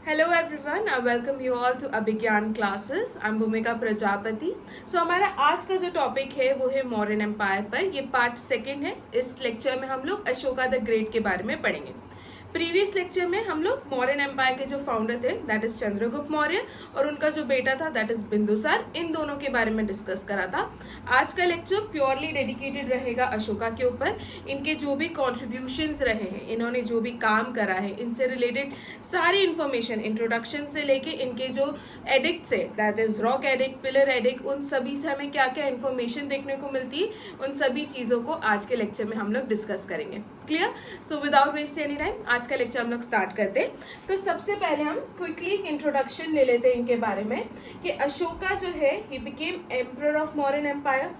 Hello everyone, I welcome you all to Abhigyan classes. I am Bhumika Prajapati. सो हमारा आज का जो टॉपिक है वो है मौर्यन एम्पायर पर। ये पार्ट सेकंड है। इस लेक्चर में हम लोग अशोका द ग्रेट के बारे में पढ़ेंगे। प्रीवियस लेक्चर में हम लोग मौर्यन एम्पायर के जो फाउंडर थे दैट इज चंद्रगुप्त मौर्य और उनका जो बेटा था दैट इज बिंदुसार, इन दोनों के बारे में डिस्कस करा था। आज का लेक्चर प्योरली डेडिकेटेड रहेगा अशोका के ऊपर। इनके जो भी कॉन्ट्रीब्यूशंस रहे हैं, इन्होंने जो भी काम करा है, इनसे रिलेटेड सारी इंफॉर्मेशन इंट्रोडक्शन से लेके इनके जो एडिक्ट्स है that is rock edict, pillar addict, उन सभी से हमें क्या क्या इन्फॉर्मेशन देखने को मिलती है, उन सभी चीजों को आज के लेक्चर में हम लोग डिस्कस करेंगे। Clear? So without waste any time आज का लेक्चर हम लोग स्टार्ट करते हैं। तो सबसे पहले हम क्विकली एक इंट्रोडक्शन ले लेते हैं इनके बारे में कि अशोका जो है he became emperor of Mauryan empire.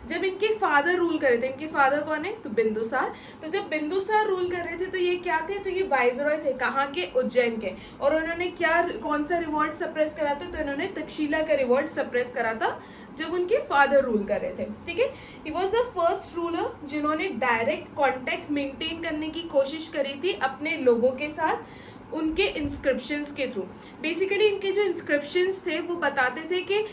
जब इनके फादर रूल कर रहे थे, इनके फादर कौन है? तो बिंदुसार। तो जब बिंदुसार रूल कर रहे थे तो ये क्या थे? तो ये वाइसरॉय थे। कहाँ के? उज्जैन के। और उन्होंने क्या, कौन सा रिवॉल्ट सप्रेस करा था? तो इन्होंने तक्षशिला का रिवॉल्ट सप्रेस करा था जब उनके फादर रूल कर रहे थे। ठीक है, he was the first ruler जिन्होंने डायरेक्ट कॉन्टेक्ट मेंटेन करने की कोशिश करी थी अपने लोगों के साथ उनके इंस्क्रिप्शंस के थ्रू। बेसिकली इनके जो इंस्क्रिप्शंस थे वो बताते थे कि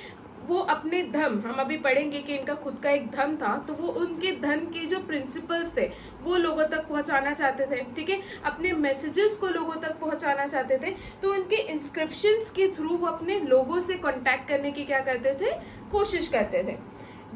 वो अपने धर्म, हम अभी पढ़ेंगे कि इनका खुद का एक धर्म था, तो वो उनके धर्म के जो प्रिंसिपल्स थे वो लोगों तक पहुंचाना चाहते थे। ठीक है, अपने मैसेजेस को लोगों तक पहुंचाना चाहते थे। तो उनके इंस्क्रिप्शंस के थ्रू वो अपने लोगों से कांटेक्ट करने की क्या करते थे? कोशिश करते थे।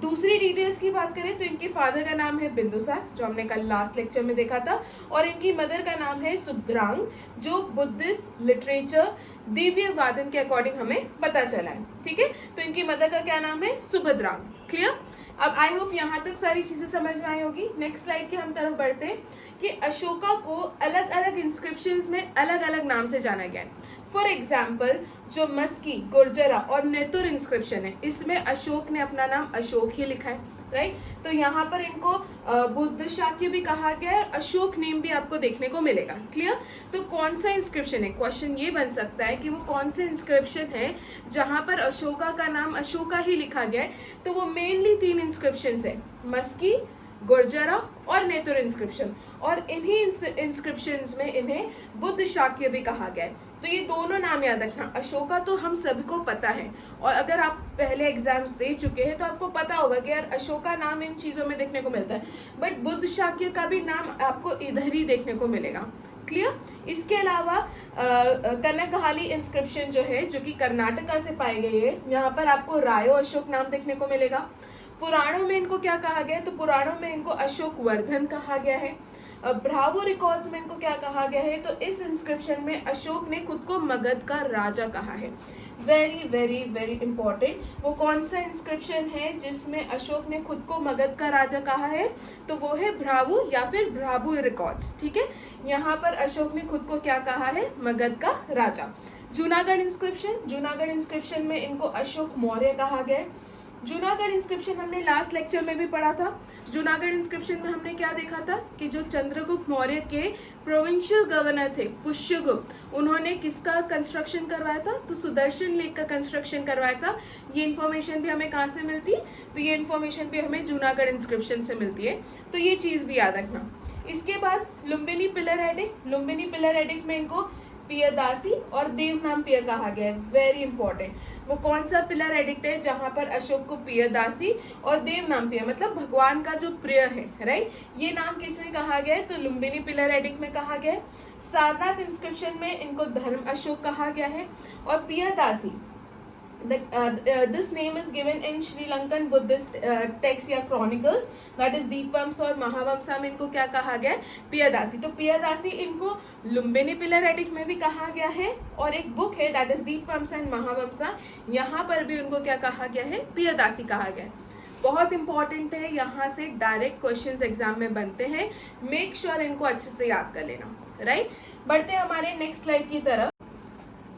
दूसरी डिटेल्स की बात करें तो इनके फादर का नाम है बिंदुसार, जो हमने कल लास्ट लेक्चर में देखा था, और इनकी मदर का नाम है सुभद्रांग, जो बुद्धिस्ट लिटरेचर दिव्य वादन के अकॉर्डिंग हमें पता चला है। ठीक है, तो इनकी मदर का क्या नाम है? सुभद्रांग। क्लियर? अब आई होप यहाँ तक सारी चीजें समझ में आई होगी। नेक्स्ट स्लाइड के हम तरफ बढ़ते हैं कि अशोका को अलग अलग इंस्क्रिप्शंस में अलग अलग नाम से जाना गया है। फॉर एग्जाम्पल जो मस्की, गुर्जरा और नेतुर इंस्क्रिप्शन है, इसमें अशोक ने अपना नाम अशोक ही लिखा है। राइट, तो यहाँ पर इनको बुद्ध शाक्य भी कहा गया है, अशोक नेम भी आपको देखने को मिलेगा। क्लियर? तो कौन सा इंस्क्रिप्शन है? क्वेश्चन ये बन सकता है कि वो कौन से इंस्क्रिप्शन है जहां पर अशोका का नाम अशोका ही लिखा गया है। तो वो मेनली 3 इंस्क्रिप्शन है, मस्की, गुर्जरा और नेतुर इंस्क्रिप्शन, और इन्हीं इंस्क्रिप्शंस में इन्हें बुद्ध शाक्य भी कहा गया है। तो ये दोनों नाम याद रखना। अशोका तो हम सभी को पता है, और अगर आप पहले एग्जाम्स दे चुके हैं तो आपको पता होगा कि यार अशोका नाम इन चीजों में देखने को मिलता है, बट बुद्ध शाक्य का भी नाम आपको इधर ही देखने को मिलेगा। क्लियर? इसके अलावा कनकहाली इंस्क्रिप्शन जो है, जो कि कर्नाटका से पाई गई है, यहाँ पर आपको रायो अशोक नाम देखने को मिलेगा। पुराणों में इनको क्या कहा गया है? तो पुराणों में इनको अशोक वर्धन कहा गया है। ब्रावो रिकॉर्ड्स में इनको क्या कहा गया है? तो इस इंस्क्रिप्शन में अशोक ने खुद को मगध का राजा कहा है। Very very very important. वो कौन सा इंस्क्रिप्शन है जिसमें अशोक ने खुद को मगध का राजा कहा है? तो वो है ब्रावो या फिर ब्रावो रिकॉर्ड्स। ठीक है, यहाँ पर अशोक ने खुद को क्या कहा है? मगध का राजा। जूनागढ़ इंस्क्रिप्शन, जूनागढ़ इंस्क्रिप्शन में इनको अशोक मौर्य कहा गया है। जूनागढ़ इंस्क्रिप्शन हमने लास्ट लेक्चर में भी पढ़ा था। जूनागढ़ इंस्क्रिप्शन में हमने क्या देखा था कि जो चंद्रगुप्त मौर्य के प्रोविंशियल गवर्नर थे पुष्यगुप्त, उन्होंने किसका कंस्ट्रक्शन करवाया था? तो सुदर्शन लेक का कंस्ट्रक्शन करवाया था। ये इन्फॉर्मेशन भी हमें कहाँ से मिलती है? तो ये इन्फॉर्मेशन भी हमें जूनागढ़ इंस्क्रिप्शन से मिलती है। तो ये चीज भी याद रखना। इसके बाद Lumbini pillar addict, Lumbini pillar addict में इनको पियदासी और देव नाम पिय कहा गया है। Very important. वो कौन सा पिलर एडिक्ट है जहां पर अशोक को पियदासी और देव नाम पिय, मतलब भगवान का जो प्रिय है, राइट, ये नाम किसमें कहा गया है? तो लुम्बिनी पिलर एडिक्ट में कहा गया है। सारनाथ इंस्क्रिप्शन में इनको धर्म अशोक कहा गया है। और पियदासी, this name is given in Sri Lankan Buddhist texts या chronicles, that is दीपवंश और महावंशा में इनको क्या कहा गया है? पियदासी। तो पियदासी इनको लुम्बिनी पिलर एडिक्ट में भी कहा गया है, और एक बुक है that is दीपवंश एंड महावंशा, यहाँ पर भी उनको क्या कहा गया है? पियदासी कहा गया है। बहुत इंपॉर्टेंट है, यहाँ से डायरेक्ट क्वेश्चंस एग्जाम में बनते हैं। मेक श्योर इनको अच्छे से याद कर लेना। राइट, बढ़ते हैं हमारे नेक्स्ट स्लाइड की तरफ।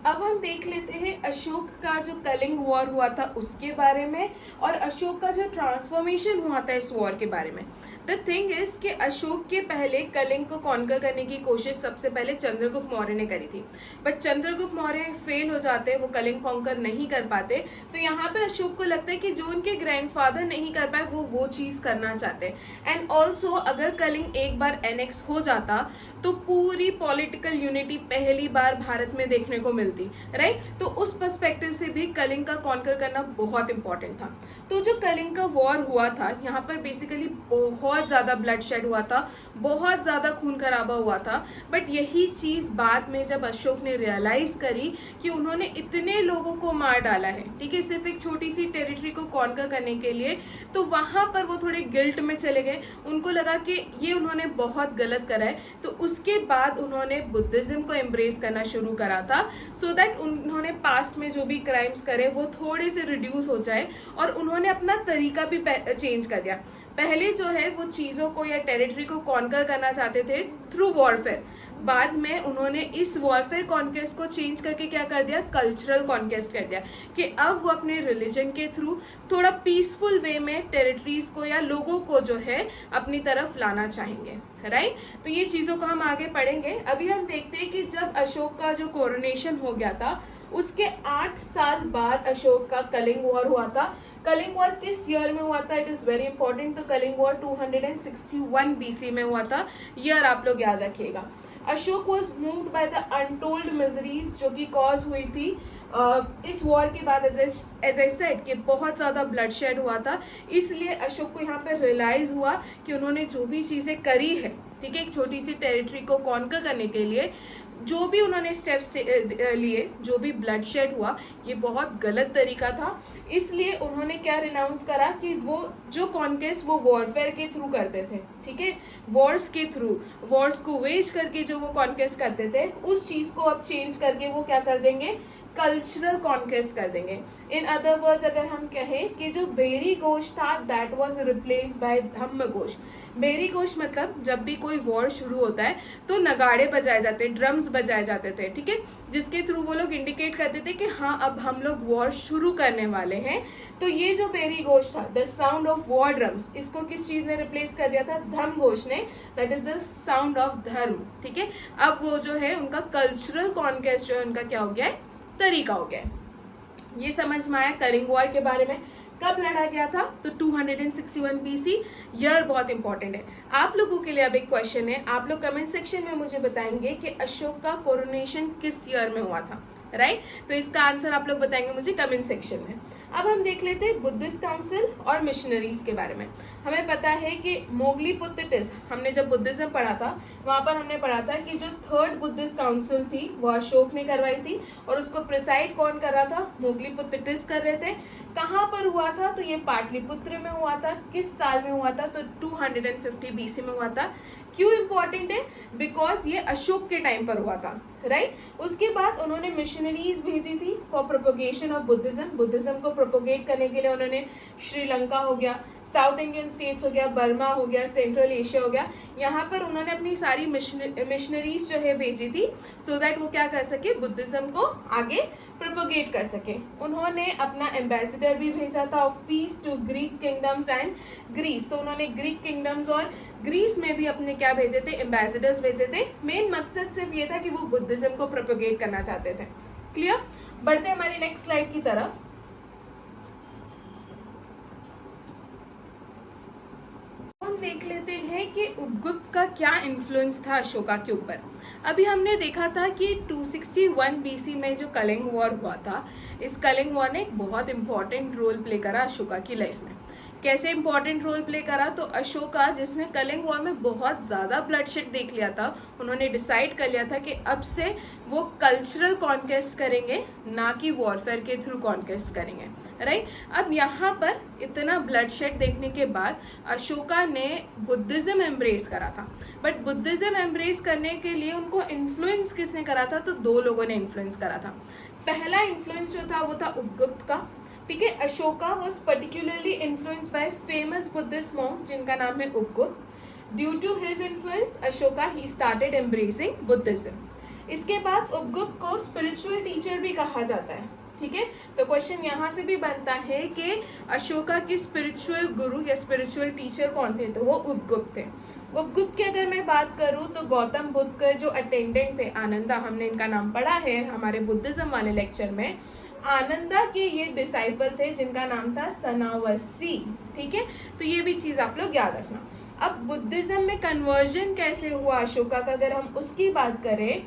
अब हम देख लेते हैं अशोक का जो कलिंग वॉर हुआ था उसके बारे में, और अशोक का जो ट्रांसफॉर्मेशन हुआ था इस वॉर के बारे में। द थिंग इज कि अशोक के पहले कलिंग को कॉन्कर करने की कोशिश सबसे पहले चंद्रगुप्त मौर्य ने करी थी, बट चंद्रगुप्त मौर्य फेल हो जाते, वो कलिंग कॉन्कर नहीं कर पाते। तो यहाँ पे अशोक को लगता है कि जो उनके ग्रैंडफादर नहीं कर पाए वो चीज करना चाहते हैं। एंड ऑल्सो अगर कलिंग एक बार एनेक्स हो जाता तो पूरी पॉलिटिकल यूनिटी पहली बार भारत में देखने को मिलती, राइट। तो उस पर्सपेक्टिव से भी कलिंग का कॉन्कर करना बहुत इंपॉर्टेंट था। तो जो कलिंग का वॉर हुआ था, यहाँ पर बेसिकली बहुत ज्यादा ब्लड शेड हुआ था, बहुत ज्यादा खून खराबा हुआ था। बट यही चीज बाद में जब अशोक ने रियलाइज करी कि उन्होंने इतने लोगों को मार डाला है, ठीक है, सिर्फ एक छोटी सी टेरिटरी को कॉन्कर करने के लिए, तो वहां पर वो थोड़े गिल्ट में चले गए। उनको लगा कि ये उन्होंने बहुत गलत करा है। तो उसके बाद उन्होंने बुद्धिज्म को एम्ब्रेस करना शुरू करा था, सो दैट उन्होंने पास्ट में जो भी क्राइम्स करे वो थोड़े से रिड्यूस हो जाए। और उन्होंने अपना तरीका भी चेंज कर दिया। पहले जो है वो चीजों को या टेरिटरी को कॉन्कर करना चाहते थे थ्रू वॉरफेयर। बाद में उन्होंने इस वॉरफेयर कॉन्केस्ट को चेंज करके क्या कर दिया, कल्चरल कॉन्केस्ट कर दिया, कि अब वो अपने रिलीजन के थ्रू थोड़ा पीसफुल वे में टेरिटरीज को या लोगों को जो है अपनी तरफ लाना चाहेंगे, राइट। तो ये चीजों को हम आगे पढ़ेंगे। अभी हम देखते हैं कि जब अशोक का जो कोरोनेशन हो गया था उसके 8 साल बाद अशोक का कलिंग वॉर हुआ था। कलिंग वॉर किस ईयर में हुआ था, इट इज वेरी इंपॉर्टेंट। तो कलिंग वॉर 261 BC में हुआ था, ईयर आप लोग याद रखिएगा। Ashok was moved by the untold miseries जो कि कॉज हुई थी इस वॉर के बाद, एज आई सेड कि बहुत ज्यादा ब्लड शेड हुआ था। इसलिए अशोक को यहाँ पे रियलाइज हुआ कि उन्होंने जो भी चीजें करी है, ठीक है, एक छोटी सी टेरिटरी को कॉन्कर करने के लिए जो भी उन्होंने स्टेप्स लिए, जो भी ब्लड शेड हुआ, ये बहुत गलत तरीका था। इसलिए उन्होंने क्या रिनाउंस करा कि वो जो कॉन्केस्ट वो वॉरफेयर के थ्रू करते थे, ठीक है, वॉर्स के थ्रू, वॉर्स को वेज करके जो वो कॉन्केस्ट करते थे, उस चीज को अब चेंज करके वो क्या कर देंगे, कल्चरल कॉन्केस्ट कर देंगे। इन अदर वर्ड्स अगर हम कहें कि जो बेरी घोष था that was replaced by dhamma ghosh. बेरी घोष मतलब जब भी कोई वॉर शुरू होता है तो नगाड़े बजाए जाते, ड्रम्स बजाए जाते थे, ठीक है, जिसके थ्रू वो लोग इंडिकेट करते थे कि हाँ अब हम लोग वॉर शुरू करने वाले हैं। तो ये जो बेरी घोष था, the sound of war drums, इसको किस चीज ने रिप्लेस कर दिया था, धम्म घोष ने, that is the sound of धर्म, ठीक है। अब वो जो है उनका कल्चरल कॉन्केस्ट जो है उनका क्या हो गया है, तरीका हो गया है। ये समझ में आया कलिंग वॉर के बारे में। कब लड़ा गया था, तो 261 BC, ईयर बहुत इंपॉर्टेंट है। आप लोगों के लिए अब एक क्वेश्चन है, आप लोग कमेंट सेक्शन में मुझे बताएंगे कि अशोक का कोरोनेशन किस ईयर में हुआ था, राइट। तो इसका आंसर आप लोग बताएंगे मुझे कमेंट सेक्शन में। अब हम देख लेते हैं बुद्धिस्ट काउंसिल और मिशनरीज के बारे में। हमें पता है कि मोगलीपुत्तिटिस, हमने जब बुद्धिज्म पढ़ा था वहां पर हमने पढ़ा था कि जो 3rd बुद्धिस्ट काउंसिल थी वो अशोक ने करवाई थी, और उसको प्रिसाइड कौन कर रहा था, मोगलीपुत्तिटिस कर रहे थे। कहाँ पर हुआ था, तो ये पाटलिपुत्र में हुआ था। किस साल में हुआ था, तो 250 BC में हुआ था। क्यों इंपॉर्टेंट है, बिकॉज ये अशोक के टाइम पर हुआ था, राइट। उसके बाद उन्होंने मिशनरीज भेजी थी for propagation of Buddhism. Buddhism को प्रोपोगेट करने के लिए उन्होंने श्रीलंका हो गया, साउथ इंडियन स्टेट्स हो गया, बर्मा हो गया, सेंट्रल एशिया हो गया, यहाँ पर उन्होंने अपनी सारी मिशनरीज जो है भेजी थी, सो दैट वो क्या कर सके, बुद्धिज्म को आगे प्रोपोगेट कर सके। उन्होंने अपना एम्बेसडर भी भेजा था of peace to Greek kingdoms and Greece. तो उन्होंने ग्रीक किंगडम्स और ग्रीस में भी अपने क्या भेजे थे, एम्बेसडर्स भेजे थे। मेन मकसद सिर्फ ये था कि वो बुद्धिज्म को प्रोपोगेट करना चाहते थे। क्लियर। बढ़ते हैं हमारी नेक्स्ट स्लाइड की तरफ। हम देख लेते हैं कि उपगुप्त का क्या इन्फ्लुएंस था अशोका के ऊपर। अभी हमने देखा था कि 261 BC में जो कलिंग वॉर हुआ था, इस कलिंग वॉर ने एक बहुत इंपॉर्टेंट रोल प्ले करा अशोका की लाइफ में। कैसे इंपॉर्टेंट रोल प्ले करा, तो अशोका जिसने कलिंग वॉर में बहुत ज़्यादा ब्लडशेड देख लिया था, उन्होंने डिसाइड कर लिया था कि अब से वो कल्चरल कॉन्केस्ट करेंगे, ना कि वॉरफेयर के थ्रू कॉन्केस्ट करेंगे, राइट। अब यहाँ पर इतना ब्लडशेड देखने के बाद अशोका ने बुद्धिज्म एम्ब्रेस करा था। बट बुद्धिज्म एम्ब्रेस करने के लिए उनको इन्फ्लुएंस किसने करा था, तो 2 लोगों ने इन्फ्लुएंस करा था। पहला इन्फ्लुएंस जो था वो था उपगुप्त का, ठीक है। Ashoka was particularly influenced by famous Buddhist monk जिनका नाम है Upagupta. Due to his influence Ashoka he started embracing Buddhism. इसके बाद उपगुप्त को स्पिरिचुअल टीचर भी कहा जाता है, ठीक है। तो क्वेश्चन यहाँ से भी बनता है कि अशोका के स्पिरिचुअल गुरु या स्पिरिचुअल टीचर कौन थे, तो वो उपगुप्त थे। उपगुप्त की अगर मैं बात करूँ तो गौतम बुद्ध के जो अटेंडेंट थे आनंदा, हमने इनका नाम पढ़ा है हमारे बुद्धिज्म वाले लेक्चर में, आनंदा के ये डिसाइपल थे जिनका नाम था सनावसी, ठीक है। तो ये भी चीज आप लोग याद रखना। अब बुद्धिज्म में कन्वर्जन कैसे हुआ अशोका का, अगर हम उसकी बात करें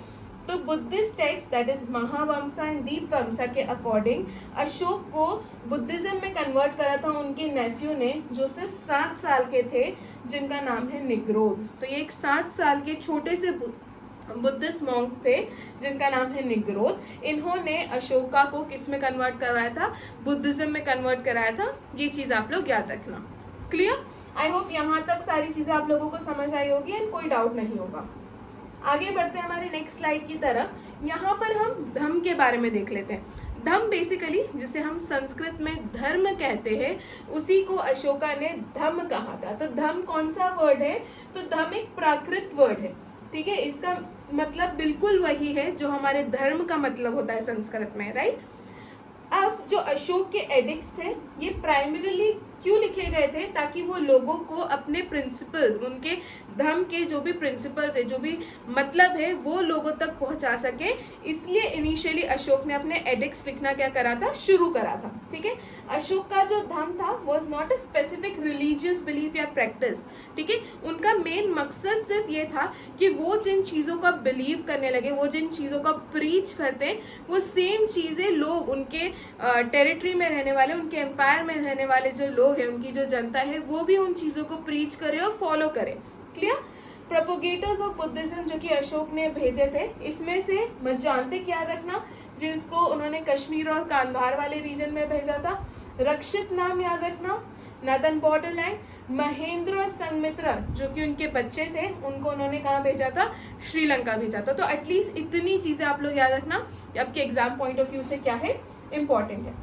तो Buddhist text that is Mahavamsa and Dipavamsa के अकॉर्डिंग अशोक को बुद्धिज्म में कन्वर्ट करा था उनके नेफ्यू ने, जो सिर्फ 7 साल के थे, जिनका नाम है निग्रोध। तो ये एक 7 साल के छोटे से बुद्धिस्ट मॉन्क थे जिनका नाम है निग्रोध। इन्होंने अशोका को किस में कन्वर्ट करवाया था, बुद्धिज्म में कन्वर्ट कराया था। ये चीज आप लोग याद रखना। क्लियर? आई होप यहाँ तक सारी चीजें आप लोगों को समझ आई होगी एंड कोई डाउट नहीं होगा। आगे बढ़ते हैं हमारे नेक्स्ट स्लाइड की तरफ। यहाँ पर हम धम्म के बारे में देख लेते हैं। धम्म बेसिकली जिसे हम संस्कृत में धर्म कहते हैं, उसी को अशोका ने धम्म कहा था। तो धम्म कौन सा वर्ड है, तो धम्म एक प्राकृत वर्ड है, ठीक है। इसका मतलब बिल्कुल वही है जो हमारे धर्म का मतलब होता है संस्कृत में, राइट। अब जो अशोक के एडिक्ट्स थे ये प्राइमरीली क्यों लिखे गए थे, ताकि वो लोगों को अपने प्रिंसिपल्स, उनके धर्म के जो भी प्रिंसिपल्स है, जो भी मतलब है, वो लोगों तक पहुंचा सके। इसलिए इनिशियली अशोक ने अपने एडिक्ट्स लिखना क्या करा था, शुरू करा था, ठीक है। अशोक का जो धर्म था was not a specific religious belief या प्रैक्टिस, ठीक है। उनका मेन मकसद सिर्फ ये था कि वो जिन चीजों का बिलीव करने लगे, वो जिन चीजों का प्रीच करते हैं, वो सेम चीजें लोग उनके टेरिटरी में रहने वाले, उनके एम्पायर में रहने वाले जो लोग हैं, उनकी जो जनता है, वो भी उन चीजों को प्रीच करे और फॉलो करे। क्लियर? प्रोपोगेटर्स ऑफ बुद्धिज्म जो कि अशोक ने भेजे थे, इसमें से मजांतिक याद रखना, जिसको उन्होंने कश्मीर और कांधार वाले रीजन में भेजा था। रक्षित नाम याद रखना, नदन बॉर्डरलैंड। महेंद्र और संघमित्रा जो कि उनके बच्चे थे, उनको उन्होंने कहाँ भेजा था, श्रीलंका भेजा था। तो एटलीस्ट इतनी चीजें आप लोग याद रखना, आपके एग्जाम पॉइंट ऑफ व्यू से क्या है, इंपॉर्टेंट है।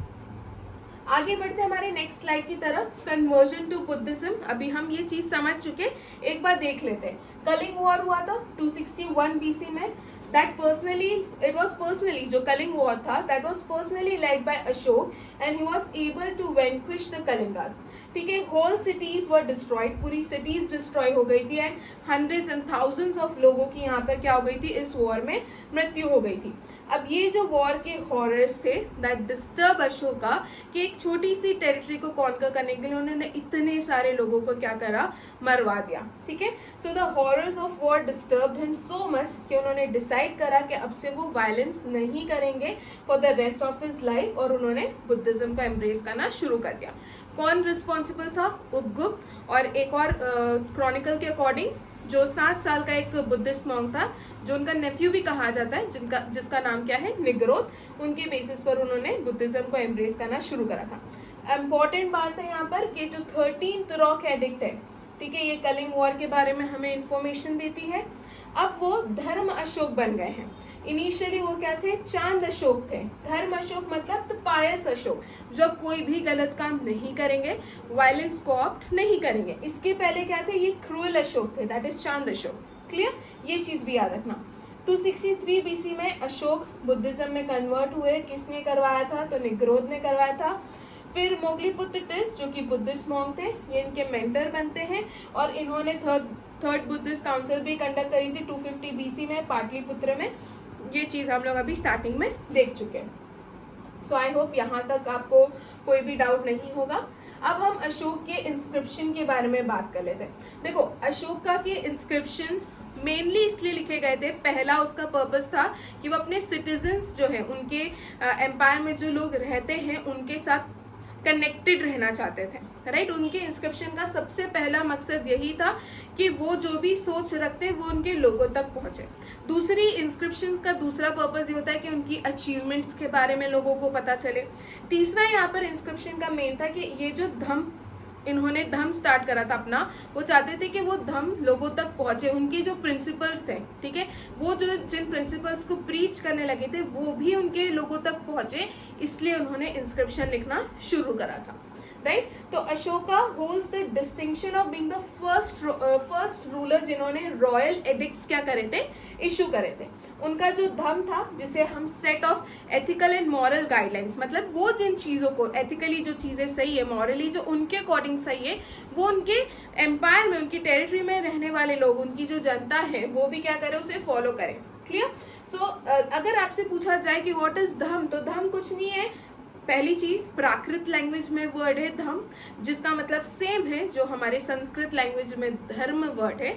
आगे बढ़ते हैं हमारे नेक्स्ट स्लाइड की तरफ, कन्वर्जन टू बुद्धिज्म। अभी हम ये चीज समझ चुके, एक बार देख लेते हैं। कलिंग वॉर हुआ था 261 BC में। It was personally जो कलिंग वॉर था, that was personally led by Ashok and he was able to vanquish the Kalingas, ठीक है। होल सिटीज वर डिस्ट्रॉयड, पूरी सिटीज डिस्ट्रॉय हो गई थी and hundreds and thousands of लोगों की यहाँ पर क्या हो गई थी, इस वॉर में मृत्यु हो गई थी। अब ये जो वॉर के हॉरर्स थे दैट डिस्टर्ब अशोका, कि एक छोटी सी टेरिटरी को कॉन्कर करने के लिए उन्होंने इतने सारे लोगों को क्या करा, मरवा दिया, ठीक है। So the horrors of war disturbed him so much कि उन्होंने डिसाइड करा कि अब से वो वायलेंस नहीं करेंगे for the rest of his life, और उन्होंने बुद्धिज्म का एम्ब्रेस करना शुरू कर दिया। कौन रिस्पॉन्सिबल था, उपगुप्त। और एक और क्रॉनिकल के अकॉर्डिंग जो 7 साल का एक बुद्धिस्ट मॉन्क था, जो उनका नेफ्यू भी कहा जाता है, जिसका नाम क्या है, निग्रोध, उनके बेसिस पर उन्होंने बुद्धिज्म को एम्ब्रेस करना शुरू करा था। इंपॉर्टेंट बात है यहाँ पर कि जो 13th रॉक एडिक्ट है, ठीक है, ये कलिंग वॉर के बारे में हमें इंफॉर्मेशन देती है। अब वो धर्म अशोक बन गए हैं। इनिशियली वो क्या थे, चांद अशोक थे। धर्म अशोक मतलब पायस अशोक, जब कोई भी गलत काम नहीं करेंगे, वायलेंस को ऑप्ट नहीं करेंगे। इसके पहले क्या थे, ये क्रूअल अशोक थे, दैट इज चांद अशोक। क्लियर? ये चीज भी याद रखना। 263 BC में अशोक बुद्धिज्म में कन्वर्ट हुए। किसने करवाया था, तो निग्रोध ने करवाया था। फिर मोगलीपुत्र टिस जो कि बुद्धिस्ट मॉन्क थे, ये इनके मेंटर बनते हैं, और इन्होंने थर्ड बुद्धिस्ट काउंसिल भी कंडक्ट करी थी 250 BC में पाटलिपुत्र में। ये चीज हम लोग अभी स्टार्टिंग में देख चुके हैं। सो आई होप यहाँ तक आपको कोई भी डाउट नहीं होगा। अब हम अशोक के इंस्क्रिप्शन के बारे में बात कर लेते हैं। देखो, अशोका के इंस्क्रिप्शंस मेनली इसलिए लिखे गए थे, पहला उसका पर्पस था कि वो अपने सिटीजन्स जो है, उनके एम्पायर में जो लोग रहते हैं, उनके साथ कनेक्टेड रहना चाहते थे, राइट। उनके इंस्क्रिप्शन का सबसे पहला मकसद यही था कि वो जो भी सोच रखते वो उनके लोगों तक पहुंचे। दूसरी इंस्क्रिप्शन का दूसरा पर्पस ये होता है कि उनकी अचीवमेंट्स के बारे में लोगों को पता चले। तीसरा यहाँ पर इंस्क्रिप्शन का मेन था कि ये जो इन्होंने धम्म स्टार्ट करा था अपना, वो चाहते थे कि वो धम्म लोगों तक पहुंचे, उनके जो प्रिंसिपल्स थे, ठीक है, वो जो जिन प्रिंसिपल्स को प्रीच करने लगे थे वो भी उनके लोगों तक पहुंचे, इसलिए उन्होंने इंस्क्रिप्शन लिखना शुरू करा था। राइट। तो Ashoka holds the distinction of being the first ruler जिन्होंने रॉयल एडिक्ट्स क्या करे थे, इशू करे थे। उनका जो धर्म था जिसे हम set of ethical and moral guidelines, मतलब वो जिन चीजों को एथिकली जो चीजें सही है, मॉरली जो उनके अकॉर्डिंग सही है, वो उनके एम्पायर में, उनकी टेरिटरी में रहने वाले लोग, उनकी जो जनता है वो भी क्या करे, उसे फॉलो करें। क्लियर। सो अगर आपसे पूछा जाए कि व्हाट इज धर्म, तो धर्म कुछ नहीं है। पहली चीज, प्राकृत लैंग्वेज में वर्ड है धर्म, जिसका मतलब सेम है जो हमारे संस्कृत लैंग्वेज में धर्म वर्ड है,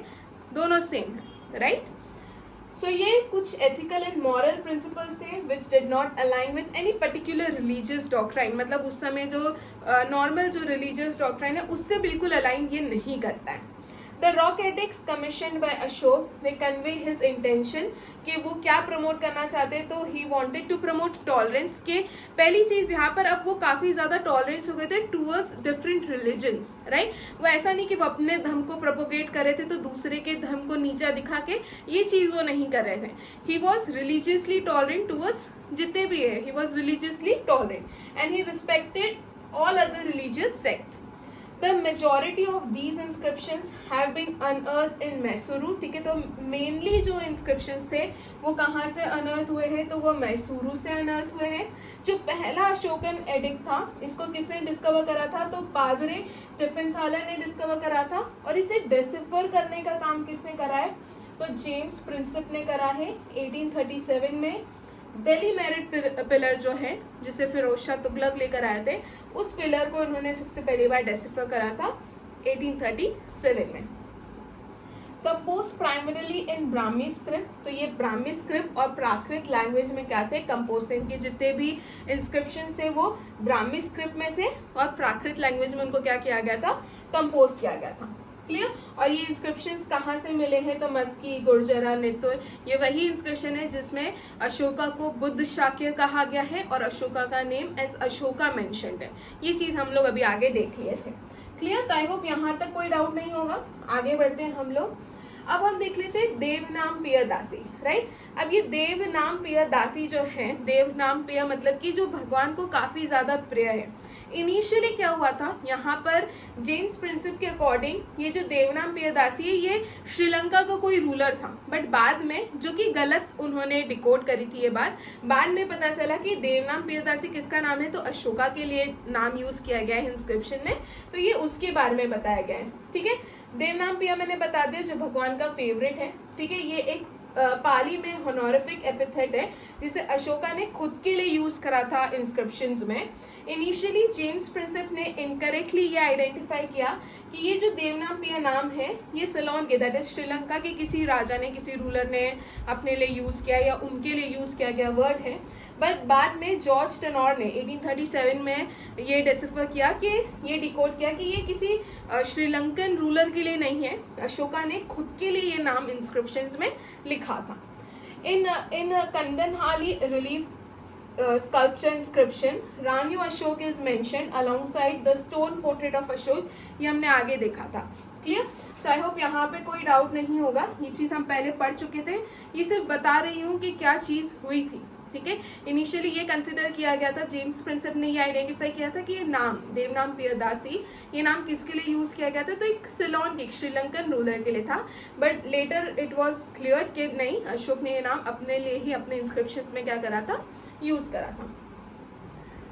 दोनों सेम है, राइट। सो ये कुछ एथिकल एंड मॉरल प्रिंसिपल्स थे which did not align with any particular religious doctrine, मतलब उस समय जो नॉर्मल जो रिलीजियस डॉक्ट्राइन है उससे बिल्कुल अलाइन ये नहीं करता है। The rock edicts commissioned by Ashok, they convey his intention कि वो क्या प्रमोट करना चाहते हैं। तो he wanted to promote tolerance के पहली चीज यहाँ पर, अब वो काफी ज्यादा टॉलरेंस हो गए थे towards different religions, right? वो ऐसा नहीं कि वो अपने धर्म को प्रोपोगेट कर रहे थे तो दूसरे के धर्म को नीचा दिखा के ये चीज वो नहीं कर रहे थे। he was religiously tolerant towards जितने भी है, he was religiously tolerant and he respected all other religious sects. The majority of these inscriptions have been unearthed in Mysuru, ठीक है। तो मेनली जो inscriptions थे वो कहाँ से अनर्थ हुए हैं, तो वो मैसूरू से अनर्थ हुए हैं। जो पहला अशोकन एडिक्ट था, इसको किसने डिस्कवर करा था, तो पादरे टिफिनथालर ने डिस्कवर करा था। और इसे डिसिफर करने का काम किसने करा है, तो जेम्स प्रिंसिप ने करा है 1837 में। दिल्ली मेरिट पिलर जो है जिसे फिरोज शाह तुगलक लेकर आए थे, उस पिलर को उन्होंने सबसे पहली बार डेसिफर करा था 1837 में। Compose primarily in Brahmi script, तो ये ब्राह्मी स्क्रिप्ट और प्राकृत लैंग्वेज में क्या थे, कंपोज थे। इनके जितने भी इंस्क्रिप्शन थे वो ब्राह्मी स्क्रिप्ट में थे और प्राकृत लैंग्वेज में उनको क्या किया गया था, कंपोज किया गया था। क्लियर। और ये इंस्क्रिप्शंस कहाँ से मिले हैं, तो मस्की, गुर्जरा, नितुर, ये वही इंस्क्रिप्शन है जिसमें अशोका को बुद्ध शाक्य कहा गया है और अशोका का नेम एज अशोका मेंशन्ड है। ये चीज हम लोग अभी आगे देख लिए थे। क्लियर। तो आई होप यहाँ तक कोई डाउट नहीं होगा। आगे बढ़ते हैं हम लोग। अब हम देख लेते हैं देवनाम पियदासी, राइट। अब ये देवनाम पियदासी जो है, देवनाम पिय मतलब कि जो भगवान को काफी ज्यादा प्रिय है। इनिशियली क्या हुआ था, यहाँ पर जेम्स प्रिंसिप के अकॉर्डिंग ये जो देवनाम पियदासी है ये श्रीलंका का कोई रूलर था, बट बाद में, जो कि गलत उन्होंने डिकोड करी थी ये बात, बाद में पता चला कि देवनाम पियदासी किसका नाम है, तो अशोका के लिए नाम यूज किया गया है इंस्क्रिप्शन में, तो ये उसके बारे में बताया गया है। ठीक है। देवनाम पिया मैंने बता दिया जो भगवान का फेवरेट है। ठीक है। ये एक पाली में होनोरिफिक एपिथेट है जिसे अशोका ने खुद के लिए यूज करा था इंस्क्रिप्शंस में। इनिशियली जेम्स प्रिंसिप ने इनकरेक्टली ये आइडेंटिफाई किया कि ये जो देवनाम पिया नाम है ये सिलोन के, दैट इज श्रीलंका के किसी राजा ने, किसी रूलर ने अपने लिए यूज किया या उनके लिए यूज किया गया वर्ड है। बट बाद में जॉर्ज टेनोर ने 1837 में ये डिसिफर किया कि ये डिकोड किया कि ये किसी श्रीलंकन रूलर के लिए नहीं है, अशोका ने खुद के लिए ये नाम इंस्क्रिप्शंस में लिखा था। इन कंदनहाली relief sculpture inscription Ranyu Ashok is mentioned alongside the stone portrait of Ashok, ये हमने आगे देखा था। क्लियर। सो आई होप यहाँ पे कोई डाउट नहीं होगा, ये चीज हम पहले पढ़ चुके थे, ये सिर्फ बता रही हूँ कि क्या चीज हुई थी। ठीक है। इनिशियली ये कंसिडर किया गया था, जेम्स प्रिंसिप ने ये आइडेंटिफाई किया था कि ये नाम देवनाम पियदासी ये नाम किसके लिए यूज किया गया था, तो एक सिलोन के श्रीलंकन रूलर के लिए था। But later it was clear कि नहीं, अशोक ने ये नाम अपने लिए ही अपने इंस्क्रिप्शंस में क्या करा था, यूज करा था।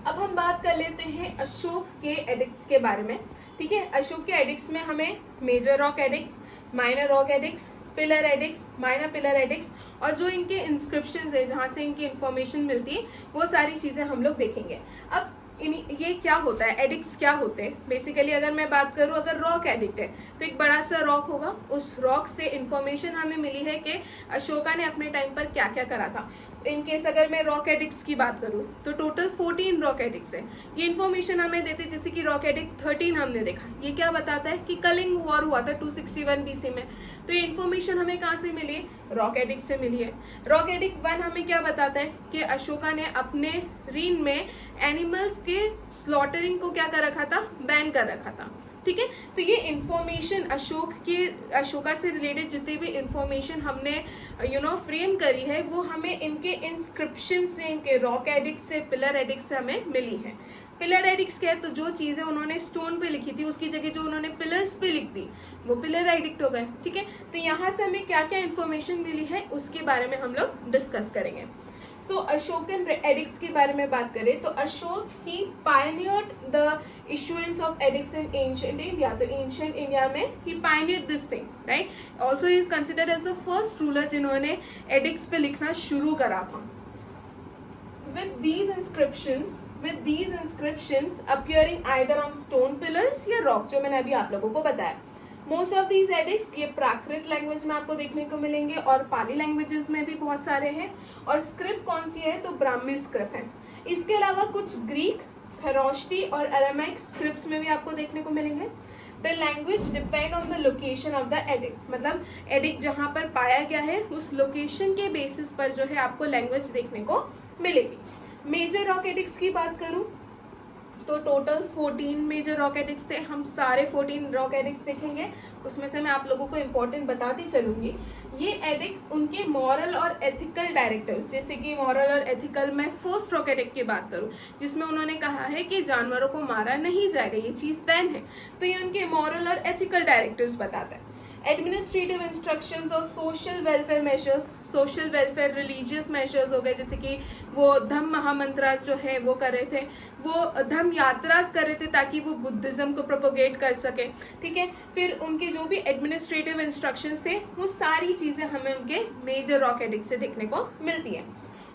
अब हम बात कर लेते हैं अशोक के एडिक्ट्स के बारे में। ठीक है। अशोक के एडिक्ट्स में हमें major rock edicts, minor rock edicts, pillar edicts, minor pillar edicts और जो इनके इंस्क्रिप्शंस है जहां से इनकी इंफॉर्मेशन मिलती है वो सारी चीजें हम लोग देखेंगे। अब ये क्या होता है, एडिक्ट्स क्या होते हैं बेसिकली। अगर मैं बात करूं, अगर रॉक एडिक्ट है तो एक बड़ा सा रॉक होगा, उस रॉक से इंफॉर्मेशन हमें मिली है कि अशोका ने अपने टाइम पर क्या क्या करा था। इन केस अगर मैं रॉक एडिक्ट्स की बात करूं तो टोटल 14 रॉक एडिक्ट्स है। ये इन्फॉर्मेशन हमें देते, जैसे कि रॉक एडिक्ट 13 हमने देखा, ये क्या बताता है कि कलिंग वॉर हुआ था 261 बीसी में, तो ये इन्फॉर्मेशन हमें कहाँ से मिली है, रॉक एडिक्ट से मिली है। रॉक एडिक्ट 1 हमें क्या बताता है कि अशोका ने अपने रीन में एनिमल्स के स्लॉटरिंग को क्या कर रखा था, बैन कर रखा था। ठीक है। तो ये इंफॉर्मेशन अशोका से रिलेटेड जितनी भी इंफॉर्मेशन हमने फ्रेम करी है वो हमें इनके इंस्क्रिप्शन से, इनके रॉक एडिक्ट से, पिलर एडिक्ट से हमें मिली है। पिलर एडिक्ट्स क्या है, तो जो चीजें उन्होंने स्टोन पे लिखी थी उसकी जगह जो उन्होंने पिलर्स पे लिख दी वो पिलर एडिक्ट हो गए, ठीक है। तो यहाँ से हमें क्या क्या इन्फॉर्मेशन मिली है उसके बारे में हम लोग डिस्कस करेंगे। सो अशोकन एडिक्ट्स के बारे में बात करें तो Ashoka he pioneered the issuance of edicts in ancient India. तो एंशिएंट इंडिया में he pioneered this thing, right. Also he is considered as the first ruler जिन्होंने एडिक्ट्स पे लिखना शुरू करा था। with these inscriptions appearing either on stone pillars या rock, जो मैंने अभी आप लोगों को बताया। मोस्ट ऑफ दीज एडिक्ट्स ये प्राकृत लैंग्वेज में आपको देखने को मिलेंगे और पाली लैंग्वेजेस में भी बहुत सारे हैं। और स्क्रिप्ट कौन सी है, तो ब्राह्मी स्क्रिप्ट है। इसके अलावा कुछ ग्रीक, खरोष्टी और अरामाइक स्क्रिप्ट्स में भी आपको देखने को मिलेंगे। The language depend on the location of the addict, मतलब एडिक्ट जहाँ पर पाया गया है उस लोकेशन के बेसिस पर जो है आपको लैंग्वेज देखने को मिलेगी। मेजर रॉक एडिक्ट्स की बात करूं तो टोटल 14 मेजर रॉक एडिक्ट्स थे। हम सारे 14 रॉक एडिक्ट्स देखेंगे, उसमें से मैं आप लोगों को इम्पोर्टेंट बताती चलूंगी। ये एडिक्ट्स उनके मॉरल और एथिकल डायरेक्टिव्स, जैसे कि मॉरल और एथिकल में फर्स्ट रॉक एडिक्ट की बात करूं जिसमें उन्होंने कहा है कि जानवरों को मारा नहीं जाएगा, ये चीज़ बैन है। तो ये उनके मॉरल और एथिकल डायरेक्टिव्स बताता है। एडमिनिस्ट्रेटिव इंस्ट्रक्शंस और social welfare measures, social welfare religious measures हो गए, जैसे कि वो धम्म महामंत्रास जो है वो कर रहे थे, वो धम्म यात्रास कर रहे थे ताकि वो बुद्धिज्म को प्रोपोगेट कर सके, ठीक है। फिर उनके जो भी एडमिनिस्ट्रेटिव इंस्ट्रक्शंस थे वो सारी चीजें हमें उनके मेजर रॉक एडिक्ट से देखने को मिलती है।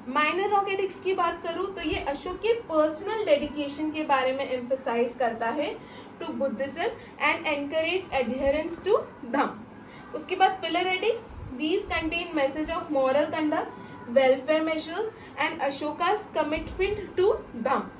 माइनर रॉक एडिक्ट्स की बात करूं तो ये अशोक के पर्सनल डेडिकेशन के बारे में एम्फसाइज करता है to Buddhism and encourage adherence to dhamma. उसके बाद pillar edicts, these contain message of moral conduct, welfare measures and Ashoka's commitment to dhamma.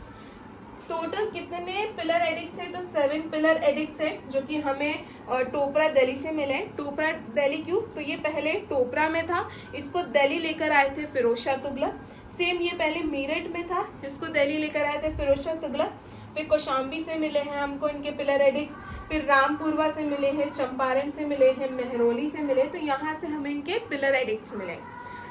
Total कितने पिलर एडिक्ट्स हैं, तो 7 पिलर एडिक्ट्स हैं जो कि हमें टोपरा दिल्ली से मिले। टोपरा दिल्ली क्यों, तो ये पहले टोपरा में था, इसको दिल्ली लेकर आए थे फिरोज शाह तुगलक। सेम ये पहले मेरठ में था, इसको दिल्ली लेकर आए थे फिरोज शाह तुगलक। फिर कौशाम्बी से मिले हैं हमको इनके पिलर एडिक्ट्स, फिर रामपुरवा से मिले हैं, चंपारण से मिले हैं, मेहरौली से मिले, तो यहाँ से हमें इनके पिलर एडिक्ट्स मिले।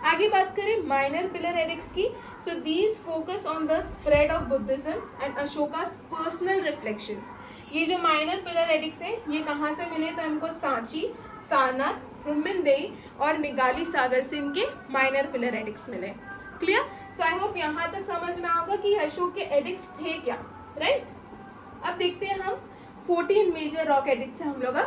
आगे बात करें माइनर पिलर एडिक्ट्स की, so these focus on the spread of Buddhism and Ashoka's personal reflections. ये जो माइनर पिलर एडिक्ट्स हैं ये कहाँ से मिले, तो हमको सांची, सारनाथ, ब्रह्मदेई और निगाली सागर से इनके माइनर पिलर एडिक्ट्स मिले। क्लियर? सो आई होप यहाँ तक समझना होगा कि अशोक के एडिक्ट्स थे क्या, राइट? अब देखते हैं हम 14 मेजर रॉक एडिक्ट्स से हम लोग।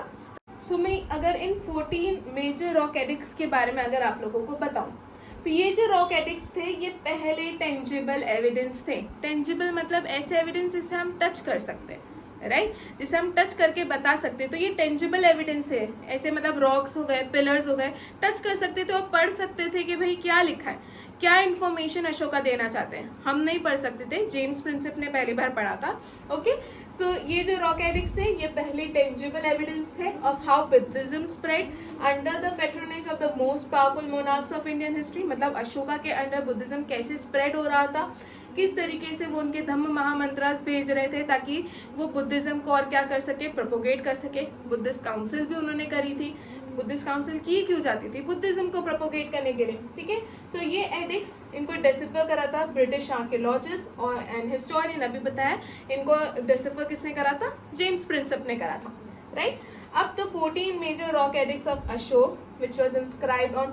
सो मैं अगर इन 14 मेजर रॉक एडिक्ट्स के बारे में अगर आप लोगों को बताऊं तो ये जो रॉक एडिक्ट्स थे ये पहले टेंजिबल एविडेंस थे। टेंजिबल मतलब ऐसे एविडेंस जिसे हम टच कर सकते हैं, राइट, जिसे हम टच करके बता सकते हैं, तो ये टेंजिबल एविडेंस है। ऐसे मतलब रॉक्स हो गए, पिलर्स हो गए, टच कर सकते थे और पढ़ सकते थे कि भाई क्या लिखा है, क्या इन्फॉर्मेशन अशोका देना चाहते हैं। हम नहीं पढ़ सकते थे, जेम्स प्रिंसेप ने पहली बार पढ़ा था। ओके, सो ये जो रॉक एडिक्ट्स है ये पहले टेंजिबल एविडेंस है of how Buddhism spread under the patronage of the most powerful monarchs of Indian history. मतलब अशोका के अंडर बुद्धिज्म कैसे स्प्रेड हो रहा था, किस तरीके से वो उनके धम्म महामंत्रास भेज रहे थे ताकि वो बुद्धिज्म को और क्या कर सके, प्रोपोगेट कर सके। बुद्धिस्ट काउंसिल भी उन्होंने करी थी। बुद्धिस्ट काउंसिल की क्यों जाती थी, बुद्धिज्म को प्रोपोगेट करने के लिए, ठीक है। सो ये एडिक्ट्स इनको डिसिफर करा था ब्रिटिश आर्कियोलॉजिस्ट और एंड हिस्टोरियन, अभी बताया इनको डिसिफर किसने करा था, जेम्स प्रिंसेप ने करा था, राइट। अब the 14 major rock edicts of Ashok which was inscribed on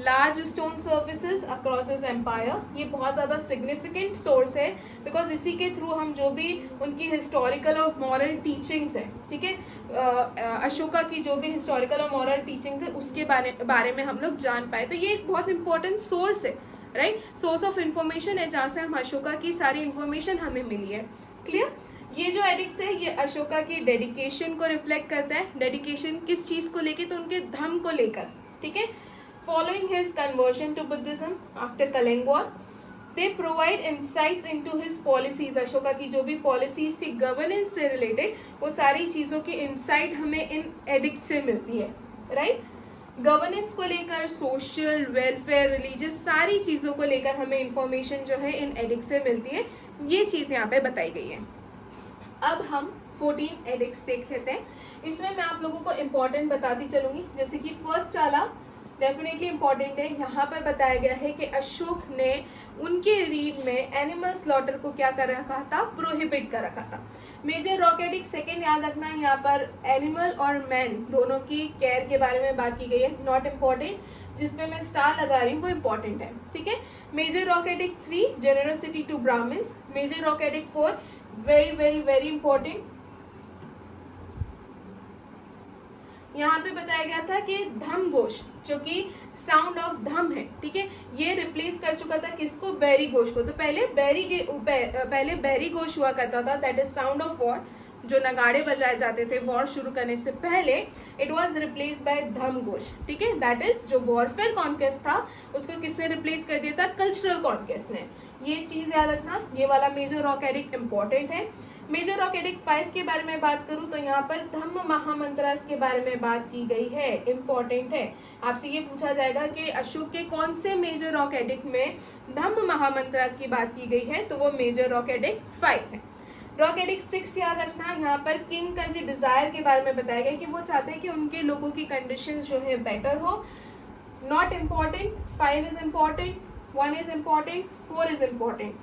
large stone surfaces across his empire, ये बहुत ज़्यादा significant source है because इसी के थ्रू हम जो भी उनकी historical और moral teachings है, ठीक है, अशोका की जो भी historical और moral teachings है उसके बारे में हम लोग जान पाए। तो ये एक बहुत important source है, राइट, सोर्स ऑफ इंफॉर्मेशन है जहाँ से हम अशोका की सारी इंफॉर्मेशन हमें मिली है। क्लियर? ये जो एडिक्ट्स है ये अशोका की डेडिकेशन को रिफ्लेक्ट करता है। डेडिकेशन किस चीज को लेके, तो उनके धर्म को लेकर, ठीक है। Following his conversion to Buddhism after Kalinga war, they provide insights into his policies. Ashoka की जो भी पॉलिसीज थी गवर्नेंस से रिलेटेड, वो सारी चीजों की इंसाइट हमें इन एडिक्ट से मिलती है, राइट। गवर्नेंस को लेकर, सोशल वेलफेयर, रिलीजियस सारी चीजों को लेकर हमें इंफॉर्मेशन जो है इन एडिक्ट से मिलती है। ये चीज यहाँ पे बताई गई है। अब हम 14 एडिक्ट्स देख लेते हैं। इसमें मैं आप लोगों को इम्पोर्टेंट बताती चलूंगी, जैसे कि फर्स्ट वाला डेफिनेटली इंपॉर्टेंट है। यहाँ पर बताया गया है कि अशोक ने उनके रीड में एनिमल स्लॉटर को क्या कर रखा था, प्रोहिबिट कर रखा था। मेजर रॉक एडिक्ट सेकेंड याद रखना है, यहाँ पर एनिमल और मैन दोनों की केयर के बारे में बात की गई है, नॉट इम्पॉर्टेंट। जिसपे मैं स्टार लगा रही हूँ वो इम्पॉर्टेंट है, ठीक है। Major rock edict 3 generosity to Brahmans. Major rock edict 4 very very very important, यहाँ पे बताया गया था कि धम घोष जो कि साउंड ऑफ धम है, ठीक है, ये रिप्लेस कर चुका था किसको, बैरी घोष को। तो पहले बैरी घोष हुआ करता था, that is sound of war, जो नगाड़े बजाए जाते थे वॉर शुरू करने से पहले, इट वाज रिप्लेस बाय धम घोष, ठीक है। दैट इज जो वॉरफेयर कॉन्क्वेस्ट था उसको किसने रिप्लेस कर दिया था, कल्चरल कॉन्क्वेस्ट ने। ये चीज याद रखना, ये वाला मेजर रॉक एडिक्ट इंपॉर्टेंट है। मेजर रॉक एडिक्ट 5 के बारे में बात करूं तो यहाँ पर धम्म महामंत्रास के बारे में बात की गई है, इंपॉर्टेंट है। आपसे ये पूछा जाएगा कि अशोक के कौन से मेजर रॉक एडिक्ट में धम्म महामंत्रास की बात की गई है, तो वो मेजर रॉक एडिक्ट 5 है। रॉक एडिक्ट 6 याद रखना, यहाँ पर किंग का जो डिजायर के बारे में बताया गया कि वो चाहते हैं कि उनके लोगों की कंडीशन जो है बेटर हो, not important. 5 is important, 1 is important, 4 is important.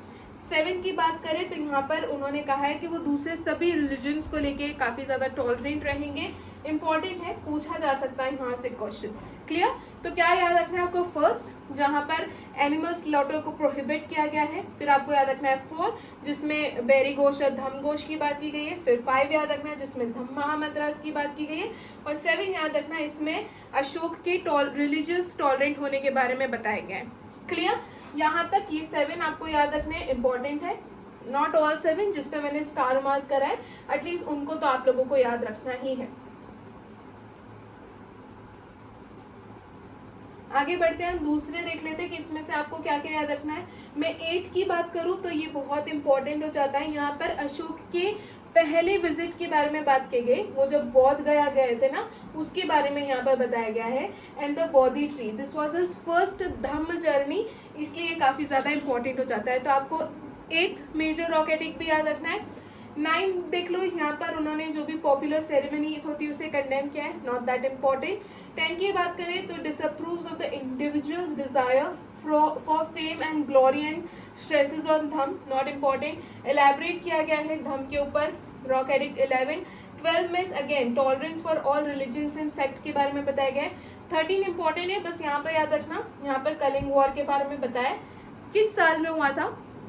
7 की बात करें तो यहाँ पर उन्होंने कहा है कि वो दूसरे सभी रिलीजन्स को लेके काफी ज्यादा टॉलरेंट रहेंगे, इंपॉर्टेंट है, पूछा जा सकता है यहाँ से क्वेश्चन। क्लियर? तो क्या याद रखना है आपको, फर्स्ट जहाँ पर एनिमल स्लॉटर को प्रोहिबिट किया गया है, फिर आपको याद रखना है 4 जिसमें बैरी घोष और धम घोष की बात की गई है, फिर 5 याद रखना है जिसमें धम महामंत्रास की बात की गई है, और 7 याद रखना है इसमें अशोक के रिलीजियस टॉलरेंट होने के बारे में बताया गया है। क्लियर? यहाँ तक ये 7 आपको याद रखने इंपॉर्टेंट है, नॉट ऑल 7 जिसपे मैंने स्टार मार्क करा है, एटलीस्ट उनको तो आप लोगों को याद रखना ही है। आगे बढ़ते हैं, हम दूसरे देख लेते हैं कि इसमें से आपको क्या क्या याद रखना है। मैं 8 की बात करूं तो ये बहुत इंपॉर्टेंट हो जाता है। यहाँ पर अशोक के पहले विजिट के बारे में बात की गई, वो जब बौद्ध गया गए थे ना, उसके बारे में यहाँ पर बताया गया है। And the Bodhi tree, this was his first Dhamma journey, इसलिए काफी ज्यादा इंपॉर्टेंट हो जाता है। तो आपको 8 मेजर रॉक एडिक्ट भी याद रखना है। 9 देख लो, यहाँ पर उन्होंने जो भी पॉपुलर सेरेमनीज होती है उसे कंडेम किया है, नॉट दैट इम्पॉर्टेंट। 10 की बात करें तो disapproves of the individuals desire for fame and glory and stresses on dhamma, not important. Elaborate किया गया है धम के ऊपर, रॉक एडिक्ट 11। 12 में again tolerance for all religions and sect के बारे में बताया गया है। 13 इंपॉर्टेंट है, बस यहाँ पर याद रखना, यहाँ पर कलिंग वॉर के बारे में बताया, किस साल में हुआ था,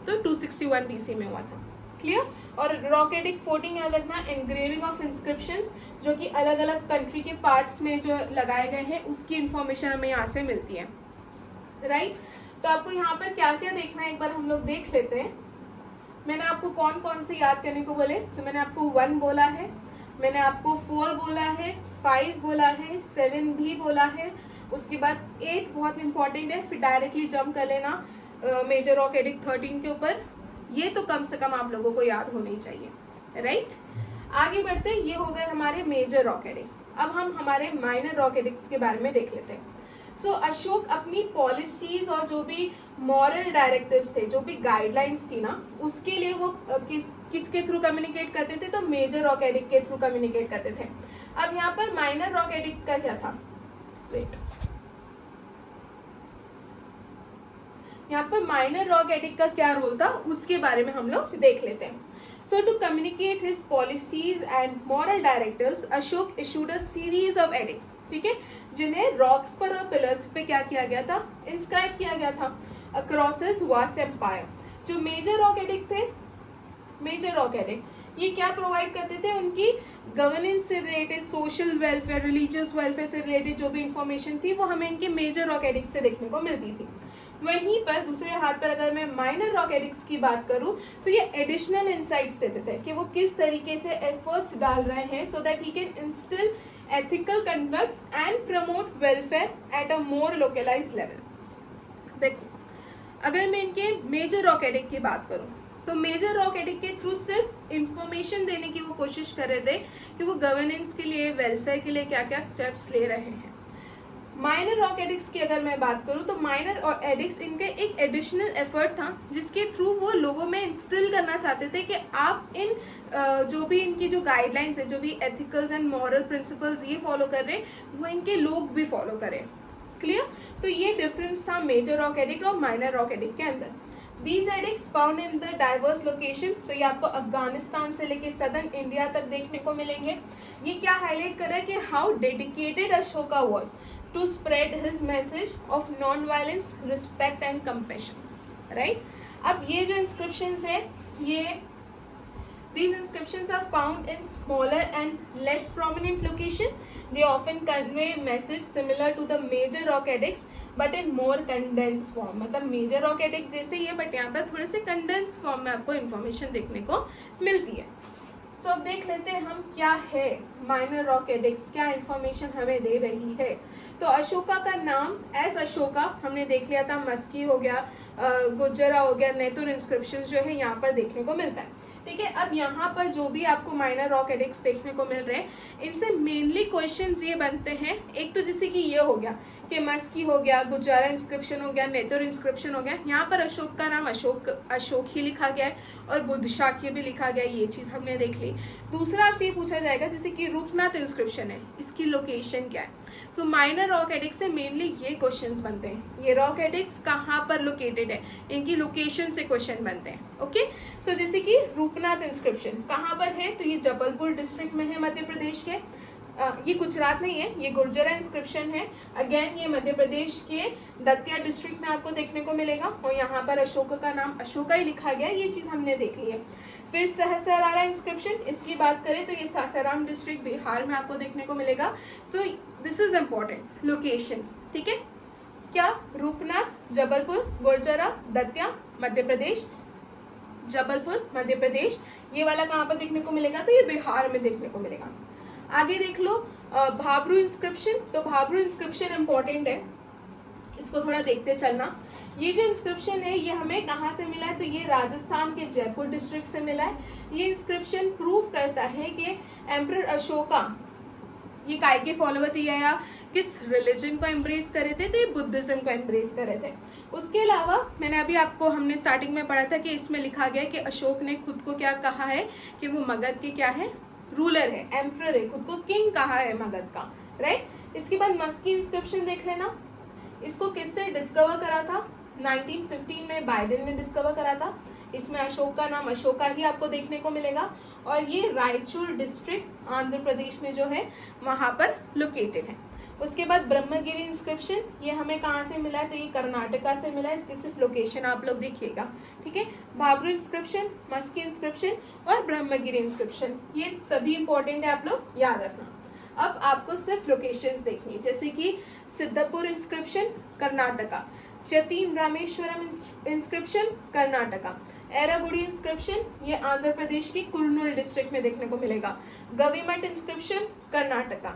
तो 261 BC में हुआ था। क्लियर? और रॉक एडिक्ट 14 याद रखना, एनग्रेविंग ऑफ इंस्क्रिप्शंस, जो कि अलग अलग कंट्री के पार्ट्स में जो लगाए गए हैं उसकी इंफॉर्मेशन हमें यहाँ से मिलती है, राइट? तो आपको यहाँ पर क्या क्या देखना है एक बार हम लोग देख लेते हैं। मैंने आपको कौन कौन से याद करने को बोले, तो मैंने आपको 1 बोला है, मैंने आपको 4 बोला है, 5 बोला है, 7 भी बोला है, उसके बाद 8 बहुत इंपॉर्टेंट है, फिर डायरेक्टली जंप कर लेना मेजर रॉक एडिक्ट 13 के ऊपर। ये तो कम से कम आप लोगों को याद होनी चाहिए, राइट? आगे बढ़ते, ये हो गए हमारे मेजर रॉक एडिक्ट। अब हम हमारे माइनर रॉक एडिक्ट्स के बारे में देख लेते हैं। सो अशोक अपनी पॉलिसीज और जो भी मॉरल डायरेक्टिव्स थे, जो भी गाइडलाइंस थी ना, उसके लिए वो किसके थ्रू कम्युनिकेट करते थे, तो मेजर रॉक एडिक्ट के थ्रू कम्युनिकेट करते थे। अब यहाँ पर माइनर रॉक एडिक्ट का क्या था, वेट, यहाँ पर माइनर रॉक एडिक्ट का क्या रोल था उसके बारे में हम लोग देख लेते हैं। So to communicate his policies and moral directives, Ashok issued a series of edicts, ठीक है, जिन्हें रॉक्स पर और पिलर्स पे क्या किया गया था, इंस्क्राइब किया गया था across his vast empire। जो मेजर रॉक एडिक्ट थे, मेजर रॉक एडिक्ट ये क्या प्रोवाइड करते थे, उनकी गवर्नेंस से related, social welfare, religious welfare से रिलेटेड जो भी इंफॉर्मेशन थी वो हमें इनके मेजर रॉक एडिक्ट से देखने को मिलती थी। वहीं पर दूसरे हाथ पर अगर मैं माइनर रॉक एडिक्ट्स की बात करूं तो ये एडिशनल इनसाइट्स देते थे कि वो किस तरीके से एफर्ट्स डाल रहे हैं so that he can instil ethical conducts and promote welfare at a more localised level. देखो, अगर मैं इनके मेजर रॉक एडिक्ट की बात करूं तो मेजर रॉक एडिक्ट के थ्रू सिर्फ इंफॉर्मेशन देने की वो कोशिश कर रहे थे कि वो गवर्नेंस के लिए, वेलफेयर के लिए क्या क्या स्टेप्स ले रहे हैं। माइनर रॉक एडिक्स की अगर मैं बात करूं तो माइनर और एडिक्स इनका एक एडिशनल एफर्ट था जिसके थ्रू वो लोगों में इंस्टिल करना चाहते थे कि आप इन जो भी इनकी जो गाइडलाइंस है, जो भी एथिकल्स एंड मॉरल प्रिंसिपल्स ये फॉलो कर रहे हैं वो इनके लोग भी फॉलो करें। क्लियर? तो ये डिफरेंस था मेजर रॉक एडिक्ट और माइनर रॉक एडिक्ट के अंदर। These addicts found in the diverse location, तो ये आपको अफगानिस्तान से लेके सदर्न इंडिया तक देखने को मिलेंगे। ये क्या हाईलाइट कर रहा है कि how dedicated Ashoka was to spread his message of non violence, respect and compassion. Right? अब ये जो इंस्क्रिप्शंस है, ये these inscriptions are found in smaller and less prominent location. They often convey message similar to the major rock addicts but in more condense form. मतलब major rock addict जैसे ही है but यहाँ पर थोड़े से कंडेंस फॉर्म में आपको information देखने को मिलती है। सो अब देख लेते हैं हम क्या है माइनर रॉक एडिक्ट्स, क्या इन्फॉर्मेशन हमें दे रही है। तो अशोका का नाम एज अशोका हमने देख लिया था, मस्की हो गया, गुजरा हो गया, नेतुर इंस्क्रिप्शन जो है यहाँ पर देखने को मिलता है। ठीक है, अब यहाँ पर जो भी आपको माइनर रॉक एडिक्ट्स देखने को मिल रहे हैं इनसे मेनली क्वेश्चंस ये बनते हैं। एक तो जैसे कि ये हो गया कि मस्की हो गया, गुजारा इंस्क्रिप्शन हो गया, नेतुर इंस्क्रिप्शन हो गया, यहाँ पर अशोक का नाम अशोक ही लिखा गया है और बुद्ध शाक्य भी लिखा गया है, ये चीज हमने देख ली। दूसरा आपसे ये पूछा जाएगा जैसे कि रूपनाथ इंस्क्रिप्शन है, इसकी लोकेशन क्या है। सो माइनर रॉक एडिक्ट्स से मेनली ये क्वेश्चंस बनते हैं, ये रॉक एडिक्ट्स कहाँ पर लोकेटेड है, इनकी लोकेशन से क्वेश्चन बनते हैं। ओके, सो जैसे कि रूपनाथ इंस्क्रिप्शन कहाँ पर है, तो ये जबलपुर डिस्ट्रिक्ट में है मध्य प्रदेश के। ये गुजरात नहीं है, ये गुर्जरा इंस्क्रिप्शन है। अगेन ये मध्य प्रदेश के दतिया डिस्ट्रिक्ट में आपको देखने को मिलेगा और यहाँ पर अशोक का नाम अशोका ही लिखा गया है, ये चीज हमने देख ली है। फिर सहसरारा इंस्क्रिप्शन, इसकी बात करें तो ये सासाराम डिस्ट्रिक्ट बिहार में आपको देखने को मिलेगा। तो दिस इज इम्पोर्टेंट लोकेशंस। ठीक है, क्या रूपनाथ, जबलपुर, गुर्जरा, दतिया मध्य प्रदेश, जबलपुर मध्य प्रदेश, ये वाला कहाँ पर देखने को मिलेगा, तो ये बिहार में देखने को मिलेगा। आगे देख लो भाबरू इंस्क्रिप्शन। तो भाबरू इंस्क्रिप्शन इंपॉर्टेंट है, इसको थोड़ा देखते चलना। ये जो इंस्क्रिप्शन है ये हमें कहाँ से मिला है, तो ये राजस्थान के जयपुर डिस्ट्रिक्ट से मिला है। ये इंस्क्रिप्शन प्रूव करता है कि एम्परर अशोका ये काय के फॉलोवर थे या किस रिलीजन को एम्ब्रेस करे थे, तो ये बुद्धिज्म को एम्ब्रेस करे थे। उसके अलावा मैंने अभी आपको हमने स्टार्टिंग में पढ़ा था कि इसमें लिखा गया कि अशोक ने खुद को क्या कहा है कि वो मगध के क्या है, रूलर है, एम्परर है, खुद को किंग कहा है मगध का। राइट? इसके बाद मस्की इंस्क्रिप्शन देख लेना, इसको किससे डिस्कवर करा था, 1915 में बाइडेन ने डिस्कवर करा था। इसमें अशोक का नाम अशोका ही आपको देखने को मिलेगा और ये रायचूर डिस्ट्रिक्ट आंध्र प्रदेश में जो है वहां पर लोकेटेड है। उसके बाद ब्रह्मगिरी इंस्क्रिप्शन, ये हमें कहाँ से मिला है, तो ये कर्नाटका से मिला है, इसकी सिर्फ लोकेशन आप लोग देखिएगा। ठीक है, भाबरू इंस्क्रिप्शन, मस्की इंस्क्रिप्शन और ब्रह्मगिरी इंस्क्रिप्शन, ये सभी इंपॉर्टेंट है, आप लोग याद रखना। अब आपको सिर्फ लोकेशंस देखनी है, जैसे कि Siddapur inscription Karnataka, Chatim Rameshwaram inscription Karnataka, Erragudi inscription ये आंध्र प्रदेश की कुर्नूल डिस्ट्रिक्ट में देखने को मिलेगा, गवीमठ इंस्क्रिप्शन कर्नाटका,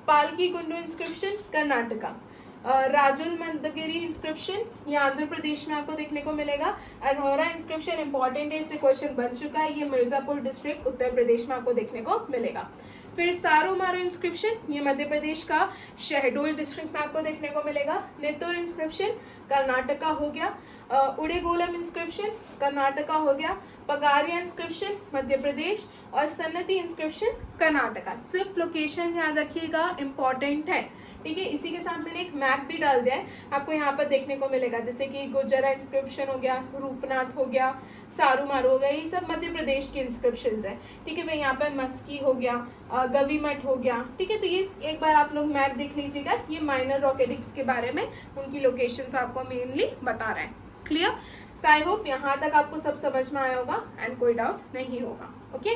पालकी कुंडू इंस्क्रिप्शन कर्नाटका, राजुल मंदगिरी इंस्क्रिप्शन ये आंध्र प्रदेश में आपको देखने को मिलेगा। अरोरा इंस्क्रिप्शन इंपॉर्टेंट है, इससे क्वेश्चन बन चुका है, ये मिर्जापुर डिस्ट्रिक्ट उत्तर प्रदेश में आपको देखने को मिलेगा। फिर सारो मारो इंस्क्रिप्शन ये मध्य प्रदेश का शहडोल डिस्ट्रिक्ट में आपको देखने को मिलेगा। नेतुर इंस्क्रिप्शन कर्नाटका हो गया, उड़ेगोलम इंस्क्रिप्शन कर्नाटका हो गया, पगारिया इंस्क्रिप्शन मध्य प्रदेश और सन्नति इंस्क्रिप्शन कर्नाटका। सिर्फ लोकेशन याद रखिएगा, इंपॉर्टेंट है। ठीक है, इसी के साथ मैंने एक मैप भी डाल दिया है, आपको यहाँ पर देखने को मिलेगा, जैसे कि गुजरा इंस्क्रिप्शन हो गया, रूपनाथ हो गया, सारू मारू हो गया, ये सब मध्य प्रदेश के इंस्क्रिप्शंस है। ठीक है भाई, यहाँ पर मस्की हो गया, गवीमठ हो गया। ठीक है, तो ये एक बार आप लोग मैप देख लीजिएगा, ये माइनर रॉक एडिक्ट्स के बारे में उनकी लोकेशंस आपको मेनली बता रहे हैं। क्लियर? सो आई होप यहाँ तक आपको सब समझ में आया होगा एंड कोई डाउट नहीं होगा। ओके,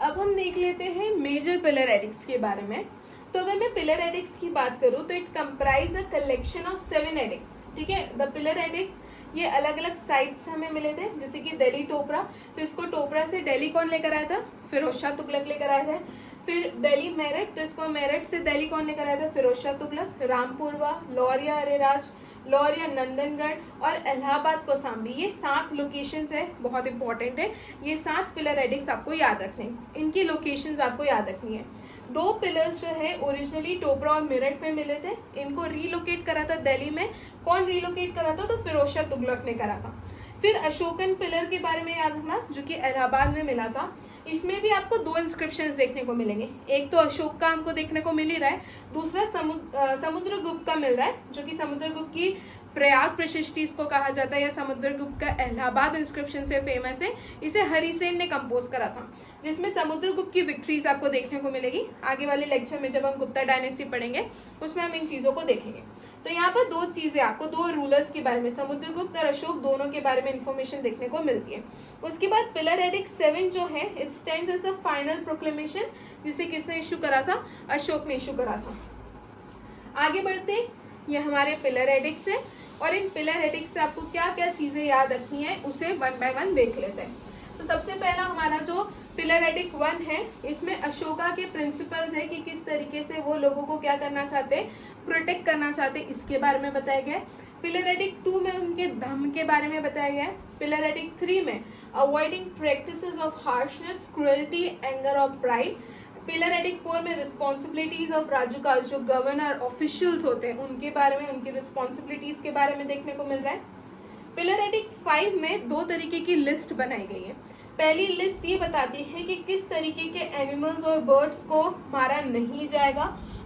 अब हम देख लेते हैं मेजर पिलर एडिक्ट्स के बारे में। तो अगर मैं पिलर एडिक्ट्स की बात करूं तो it comprise a collection of 7 addicts. ठीक है, द पिलर एडिक्ट्स ये अलग अलग साइट्स हमें मिले थे, जैसे कि दिल्ली टोपरा, तो इसको टोपरा से दिल्ली कौन लेकर आया था, फिरोज शाह तुगलक लेकर आए थे। फिर दिल्ली मेरठ, तो इसको मेरठ से दिल्ली कौन लेकर आया था, फिरोज शाह तुगलक। रामपुरवा, लौरिया अरेराज, लौरिया नंदनगढ़ और इलाहाबाद कौसाम्बी, ये 7 लोकेशंस है, बहुत इंपॉर्टेंट है। ये 7 पिलर एडिक्ट्स आपको याद रखने, इनकी लोकेशंस आपको याद रखनी है। दो पिलर्स जो है ओरिजिनली टोपरा और मेरठ में मिले थे, इनको रीलोकेट करा था दिल्ली में। कौन रीलोकेट करा था? तो फिरोज शाह तुगलक ने करा था। फिर अशोकन पिलर के बारे में याद रखना, जो कि इलाहाबाद में मिला था। इसमें भी आपको दो इंस्क्रिप्शंस देखने को मिलेंगे, एक तो अशोक का हमको देखने को मिल ही रहा है, दूसरा समुद्रगुप्त का मिल रहा है, जो कि समुद्रगुप्त की प्रयाग प्रशिष्टि इसको कहा जाता है, या समुद्रगुप्त का इलाहाबाद इंस्क्रिप्शन से फेमस है। इसे हरिसेन ने कंपोज करा था, जिसमें समुद्रगुप्त की विक्ट्रीज आपको देखने को मिलेगी। आगे वाले लेक्चर में जब हम गुप्ता डायनेस्टी पढ़ेंगे उसमें हम इन चीजों को देखेंगे। तो यहाँ पर दो चीजें आपको, दो रूलर्स के बारे में, समुद्रगुप्त और अशोक दोनों के बारे में इंफॉर्मेशन देखने को मिलती है। उसके बाद पिलर एडिक्ट 7 जो है, it stands as a final proclamation, जिसे किसने इशू करा था? अशोक ने इशू करा था। आगे बढ़ते, ये हमारे पिलर एडिक्ट्स है, और इन पिलर एडिक्ट से आपको क्या क्या चीजें याद रखनी है उसे वन बाय वन देख लेते हैं। तो सबसे पहला हमारा जो पिलर एडिक्ट 1 है, इसमें अशोका के प्रिंसिपल्स है कि किस तरीके से वो लोगों को क्या करना चाहते हैं, प्रोटेक्ट करना चाहते हैं, इसके बारे में बताया गया है। पिलर एडिक्ट 2 में उनके धर्म के बारे में बताया गया है। पिलर एडिक्ट 3 में avoiding practices of harshness, cruelty, anger और प्राइड। पिलर एडिक्ट 4 में रिस्पॉन्सिबिलिटीज ऑफ राजूका, जो गवर्नर ऑफिशियल्स होते हैं उनके बारे में, उनकी रिस्पॉन्सिबिलिटीज के बारे में देखने को मिल रहा है। पिलर एडिक्ट 5 में दो तरीके की लिस्ट बनाई गई है। पहली लिस्ट ये बताती है कि किस तरीके के एनिमल्स और बर्ड्स को मारा नहीं जाएगा।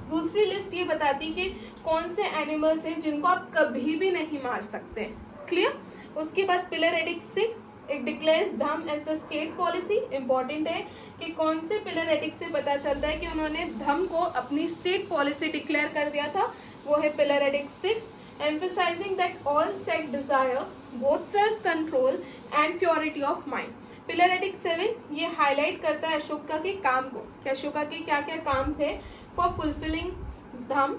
दूसरी लिस्ट ये बताती है कि कौन से एनिमल्स हैं जिनको आप कभी भी नहीं मार सकते। क्लियर? उसके बाद pillar edict 6, it declares dhamma as the state policy. Important है कि कौन से पिलर एडिक्ट से पता चलता है कि उन्होंने धम्म को अपनी स्टेट पॉलिसी डिक्लेयर कर दिया था, वो है pillar edict 6। Emphasising that all sect desire both self control and purity of mind. Pillar edict 7 ये हाईलाइट करता है अशोका के काम को, कि अशोका के क्या क्या काम थे for fulfilling dhamma,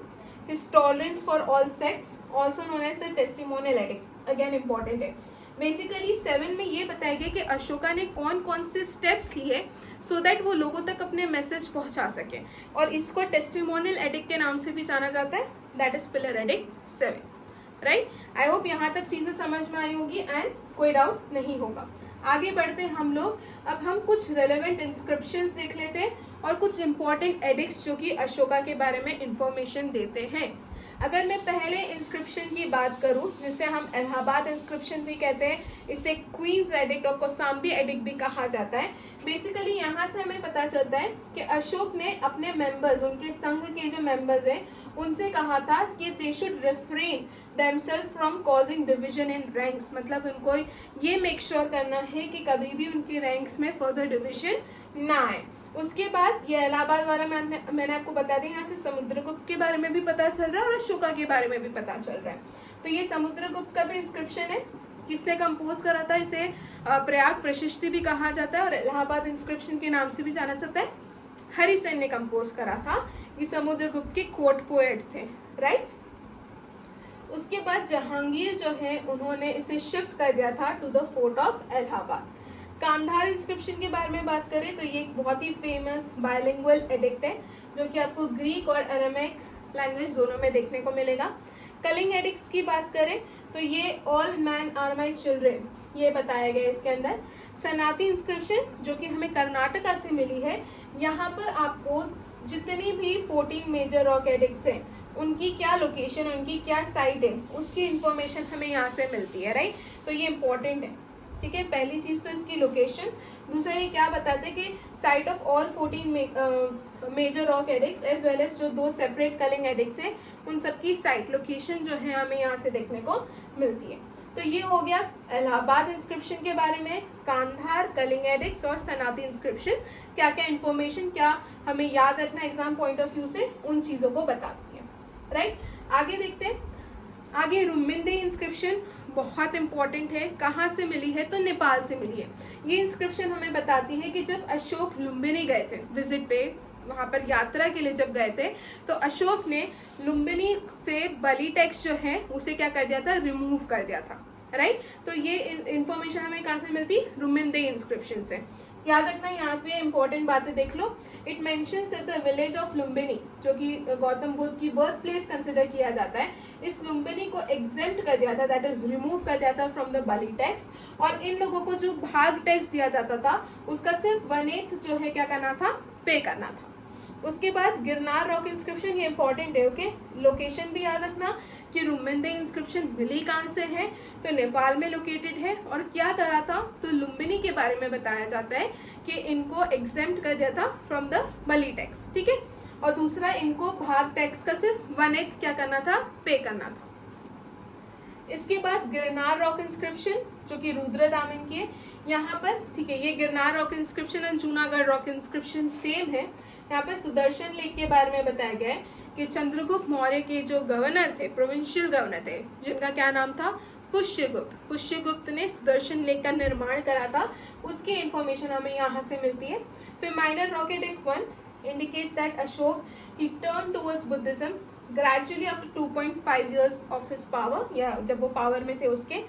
his tolerance for all sects, also known as the testimonial edict. Again important है। बेसिकली 7 में ये बताया गया कि अशोका ने कौन कौन से स्टेप्स लिए सो दैट वो लोगों तक अपने मैसेज पहुंचा सके, और इसको टेस्टिमोनियल एडिक्ट के नाम से भी जाना जाता है, that is pillar edict 7। Right? I hope यहाँ तक चीजें समझ में आई होगी एंड कोई डाउट नहीं होगा। आगे बढ़ते हैं हम लोग। अब हम कुछ रेलेवेंट इंस्क्रिप्शंस देख लेते हैं और कुछ इंपॉर्टेंट एडिक्ट्स जो कि अशोका के बारे में इंफॉर्मेशन देते हैं। अगर मैं पहले इंस्क्रिप्शन की बात करूं, जिसे हम इलाहाबाद इंस्क्रिप्शन भी कहते हैं, इसे क्वींस एडिक्ट और कौसाम्बी एडिक्ट भी कहा जाता है। बेसिकली यहाँ से हमें पता चलता है कि अशोक ने अपने मेंबर्स, उनके संघ के जो मेंबर्स हैं, उनसे कहा था कि they should refrain themselves from causing division in ranks. मतलब उनको ये मेक श्योर करना है कि कभी भी उनके रैंक्स में फर्दर डिवीजन ना आए। उसके बाद ये इलाहाबाद वाला मैंने आपको बता दिया, यहाँ से समुद्रगुप्त के बारे में भी पता चल रहा है और अशोका के बारे में भी पता चल रहा है। तो ये समुद्रगुप्त का भी इंस्क्रिप्शन है, किसने कंपोज करा था, इसे प्रयाग प्रशिष्टि भी कहा जाता है और इलाहाबाद इंस्क्रिप्शन के नाम से भी जाना जाता है। हरिसेन ने कंपोज करा था, ये समुद्रगुप्त के कोर्ट पोएट थे। राइट? उसके बाद जहांगीर जो है उन्होंने इसे शिफ्ट कर दिया था to the fort of Allahabad. Kandahar inscription के बारे में बात करें तो ये एक बहुत ही फेमस बायलिंगुअल एडिक्ट है, जो कि आपको ग्रीक और अरामिक लैंग्वेज दोनों में देखने को मिलेगा। कलिंग एडिक्ट्स की बात करें तो ये all man are my children, ये बताया गया इसके अंदर। सनाती इंस्क्रिप्शन जो कि हमें कर्नाटका से मिली है, यहाँ पर आपको जितनी भी 14 मेजर रॉक एडिक्ट्स हैं उनकी क्या लोकेशन, उनकी क्या साइट है, उसकी इंफॉर्मेशन हमें यहाँ से मिलती है। राइट? तो ये इंपॉर्टेंट है। ठीक है, पहली चीज तो इसकी लोकेशन, दूसरा ये क्या बताते हैं कि site of all 14 major rock edicts as well as जो 2 सेपरेट कलिंग एडिक्ट्स हैं, उन सबकी साइट लोकेशन जो है हमें यहाँ से देखने को मिलती है। तो ये हो गया इलाहाबाद इंस्क्रिप्शन के बारे में, कांधार, कलिंग एडिक्ट्स और सनाती इंस्क्रिप्शन क्या क्या इंफॉर्मेशन, क्या हमें याद रखना एग्जाम पॉइंट ऑफ व्यू से, उन चीजों को बताती है। राइट? आगे देखते हैं। आगे रुमिंदे इंस्क्रिप्शन बहुत इंपॉर्टेंट है। कहाँ से मिली है? तो नेपाल से मिली है। ये इंस्क्रिप्शन हमें बताती है कि जब अशोक लुम्बिनी गए थे विजिट पे, वहां पर यात्रा के लिए जब गए थे, तो अशोक ने लुम्बिनी से बलि टैक्स जो है उसे क्या कर दिया था, रिमूव कर दिया था। राइट? तो ये इंफॉर्मेशन हमें कहाँ से मिलती, रुमिंदे इंस्क्रिप्शन से। याद रखना, यहाँ पे इंपॉर्टेंट बातें देख लो। It mentions the village of Lumbini, जो कि गौतम बुद्ध की बर्थ प्लेस कंसिडर किया जाता है, इस लुम्बिनी को एग्जेम्प्ट कर दिया था, दैट इज रिमूव कर दिया था फ्रॉम द बलि टैक्स। और इन लोगों को जो भाग टैक्स दिया जाता था उसका सिर्फ 1/8 जो है क्या करना था, पे करना था। उसके बाद गिरनार रॉक इंस्क्रिप्शन, ये इंपॉर्टेंट है, ओके। लोकेशन भी याद रखना कि रुम्मिन देई इंस्क्रिप्शन मिली कहाँ से है, तो नेपाल में लोकेटेड है। और क्या करा था, तो लुम्बिनी के बारे में बताया जाता है कि इनको एग्जेम्प्ट कर दिया था फ्रॉम द मली टैक्स, ठीक है। और दूसरा, इनको भाग टैक्स का सिर्फ 1/8 क्या करना था, पे करना था। इसके बाद गिरनार रॉक इंस्क्रिप्शन जो कि रुद्रदामन की है यहाँ पर, ठीक है। ये गिरनार रॉक इंस्क्रिप्शन और जूनागढ़ रॉक इंस्क्रिप्शन सेम है। यहाँ पर सुदर्शन लेक के बारे में बताया गया है कि चंद्रगुप्त मौर्य के जो गवर्नर थे, प्रोविंशियल गवर्नर थे, जिनका क्या नाम था, पुष्यगुप्त। पुष्यगुप्त ने सुदर्शन लेक का निर्माण करा था, उसकी इंफॉर्मेशन हमें यहाँ से मिलती है। फिर minor rock addict 1 indicates that Ashok he turn towards Buddhism gradually after 2.5 years of his power, या जब वो पावर में थे उसके।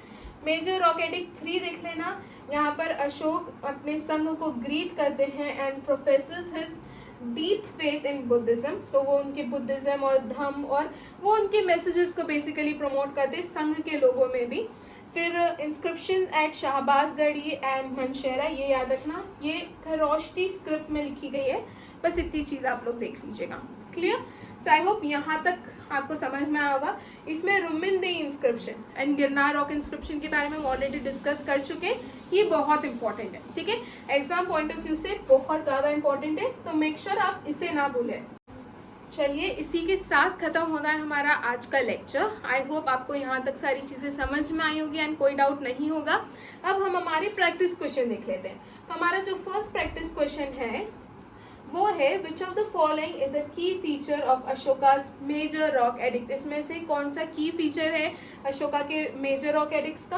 मेजर रॉक एडिक्ट 3 देख लेना, यहाँ पर अशोक अपने संघ को ग्रीट करते हैं and प्रोफेसेस his deep faith in Buddhism, तो वो उनके बुद्धिज्म और धम्म और वो उनके मैसेजेस को बेसिकली प्रमोट करते संघ के लोगों में भी। फिर inscription at Shahbazgarhi and Mansehra, ये याद रखना, ये खरोष्टी स्क्रिप्ट में लिखी गई है। बस इतनी चीज आप लोग देख लीजिएगा, क्लियर। सो आई होप यहाँ तक आपको समझ में आया होगा। इसमें रुम्मिन देई inscription and Girnar rock inscription के बारे में ऑलरेडी डिस्कस कर चुके हैं, ये बहुत इंपॉर्टेंट है, ठीक है। एग्जाम पॉइंट ऑफ व्यू से बहुत ज्यादा इंपॉर्टेंट है, तो मेक श्योर आप इसे ना भूलें। चलिए, इसी के साथ खत्म होना है हमारा आज का लेक्चर। आई होप आपको यहाँ तक सारी चीजें समझ में आई होगी एंड कोई डाउट नहीं होगा। अब हम हमारे प्रैक्टिस क्वेश्चन देख लेते हैं। तो हमारा जो फर्स्ट प्रैक्टिस क्वेश्चन है वो है which of the following is a key feature of Ashoka's major rock edict. इसमें से कौन सा की फीचर है अशोका के मेजर रॉक एडिक्ट्स का।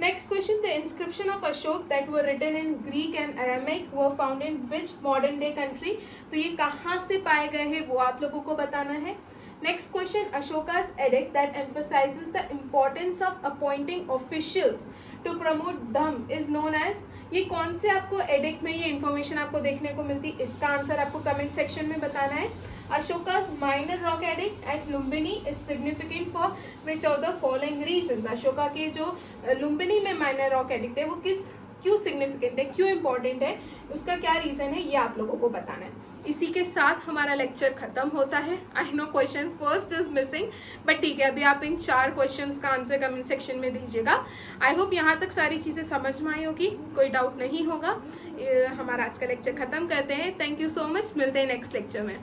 Next question, the inscription of Ashoka that were written in Greek and Aramaic were found in which modern day country, तो ये कहाँ से पाए गए हैं वो आप लोगों को बताना है। Next question, Ashoka's edict that emphasises the importance of appointing officials to promote dhamma is known as, ये कौन से आपको एडिक्ट में ये इन्फॉर्मेशन आपको देखने को मिलती है, इसका आंसर आपको कमेंट सेक्शन में बताना है। Ashoka's minor rock edict at Lumbini is significant for which of the following reasons. Ashoka के जो लुम्बिनी में माइनर रॉक एडिक्ट है वो क्यों सिग्निफिकेंट है, क्यों इंपॉर्टेंट है, उसका क्या रीजन है, ये आप लोगों को बताना है। इसी के साथ हमारा लेक्चर खत्म होता है। I know question first is missing, but ठीक है, अभी आप इन 4 क्वेश्चंस का आंसर कमेंट सेक्शन में दीजिएगा। आई होप यहाँ तक सारी चीज़ें समझ में आई होगी, कोई डाउट नहीं होगा। हमारा आज का लेक्चर खत्म करते हैं। थैंक यू सो मच, मिलते हैं नेक्स्ट लेक्चर में।